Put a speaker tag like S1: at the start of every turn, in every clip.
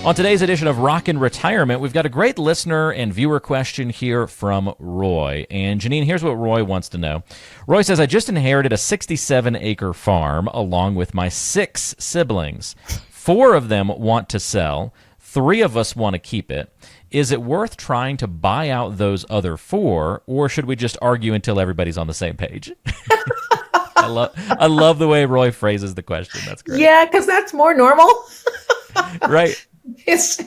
S1: On today's edition of Rockin' Retirement, we've got a great listener and viewer question here from Roy. And Janine, here's what Roy wants to know. Roy says, I just inherited a 67-acre farm along with my 6 siblings. 4 of them want to sell. 3 of us want to keep it. Is it worth trying to buy out those other 4, or should we just argue until everybody's on the same page? I love the way Roy phrases the question. That's great.
S2: Yeah, because that's more normal.
S1: Right.
S2: It's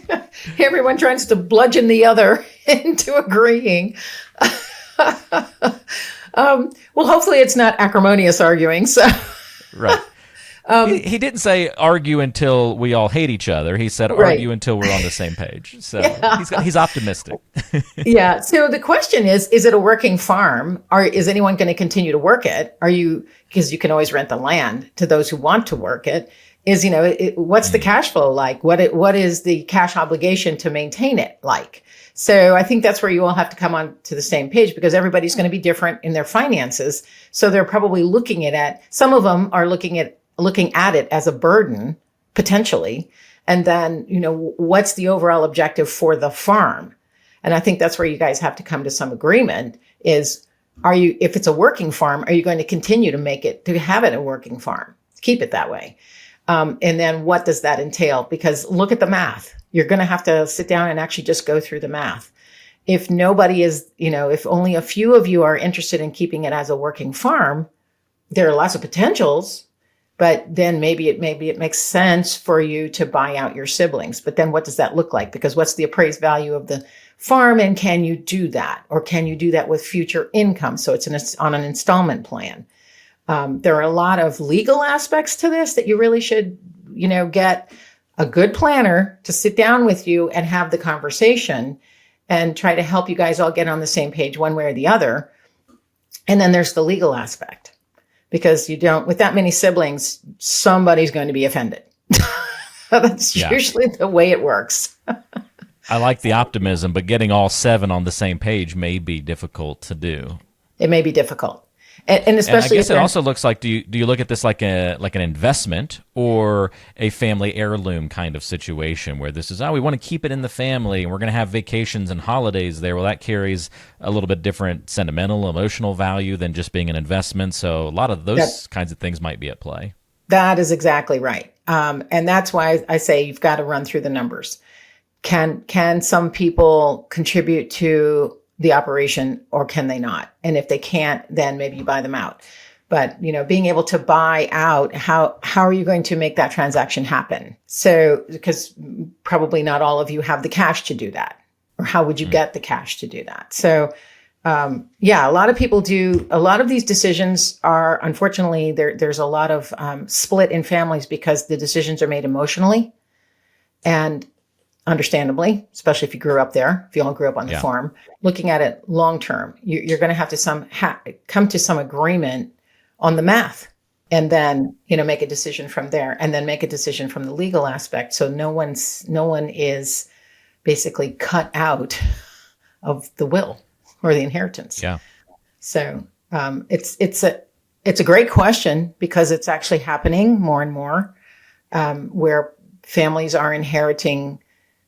S2: everyone tries to bludgeon the other into agreeing. Well, hopefully it's not acrimonious arguing. So,
S1: right. He didn't say argue until we all hate each other. He said
S2: Right.
S1: argue until we're on the same page. So he's optimistic.
S2: Yeah. So the question is it a working farm? Or is anyone going to continue to work it? Because you can always rent the land to those who want to work it. What's the cash flow like? What is the cash obligation to maintain it like? So I think that's where you all have to come on to the same page, because everybody's going to be different in their finances. So they're probably looking at some of them are looking at it as a burden potentially. And then, what's the overall objective for the farm? And I think that's where you guys have to come to some agreement is, if it's a working farm, are you going to continue to have it a working farm? Keep it that way. And then what does that entail? Because look at the math. You're going to have to sit down and actually just go through the math. If nobody is, if only a few of you are interested in keeping it as a working farm, there are lots of potentials, but then maybe it makes sense for you to buy out your siblings. But then what does that look like? Because what's the appraised value of the farm, and can you do that? Or can you do that with future income? So it's on an installment plan. There are a lot of legal aspects to this that you really should, get a good planner to sit down with you and have the conversation and try to help you guys all get on the same page one way or the other. And then there's the legal aspect, because with that many siblings, somebody's going to be offended. That's usually the way it works.
S1: I like the optimism, but getting all 7 on the same page may be difficult to do.
S2: It may be difficult. And especially,
S1: and I guess it also looks like, do you look at this like an investment or a family heirloom kind of situation where this is, we want to keep it in the family and we're going to have vacations and holidays there. Well, that carries a little bit different sentimental, emotional value than just being an investment. So a lot of those kinds of things might be at play.
S2: That is exactly right. And that's why I say you've got to run through the numbers. Can some people contribute to the operation, or can they not? And if they can't, then maybe you buy them out. But, being able to buy out, how are you going to make that transaction happen? So, because probably not all of you have the cash to do that, or how would you get the cash to do that? So, a lot of people do. A lot of these decisions are, unfortunately, there's a lot of split in families because the decisions are made emotionally, and understandably, especially if you grew up there, if you all grew up on the farm, looking at it long term, you're going to have to come to some agreement on the math, and then make a decision from there, and then make a decision from the legal aspect. So no one is basically cut out of the will or the inheritance.
S1: Yeah.
S2: So it's a great question, because it's actually happening more and more, where families are inheriting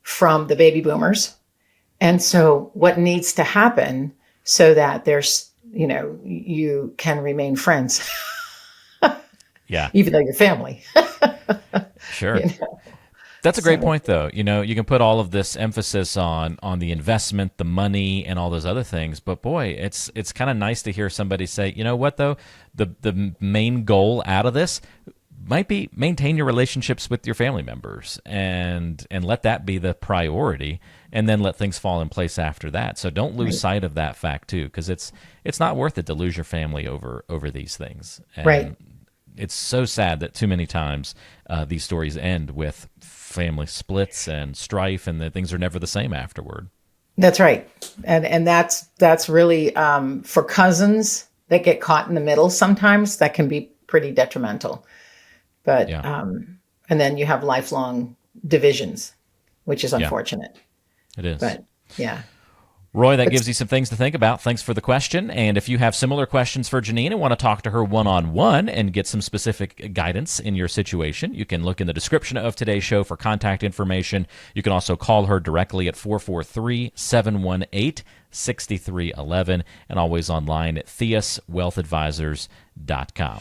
S2: from the baby boomers. And so what needs to happen so that there's, you can remain friends.
S1: Yeah.
S2: Even though you're family.
S1: Sure. That's a great point, though. You can put all of this emphasis on the investment, the money, and all those other things. But boy, it's kind of nice to hear somebody say, you know what, though, the main goal out of this might be maintain your relationships with your family members and let that be the priority, and then let things fall in place after that. So don't lose sight of that fact too, because it's not worth it to lose your family over these things. And
S2: right.
S1: It's so sad that too many times these stories end with family splits and strife, and that things are never the same afterward.
S2: That's right. And that's really for cousins that get caught in the middle, sometimes that can be pretty detrimental. But, and then you have lifelong divisions, which is unfortunate.
S1: It is.
S2: But yeah.
S1: Roy, that gives you some things to think about. Thanks for the question. And if you have similar questions for Janine and want to talk to her one-on-one and get some specific guidance in your situation, you can look in the description of today's show for contact information. You can also call her directly at 443-718-6311 and always online at theuswealthadvisors.com.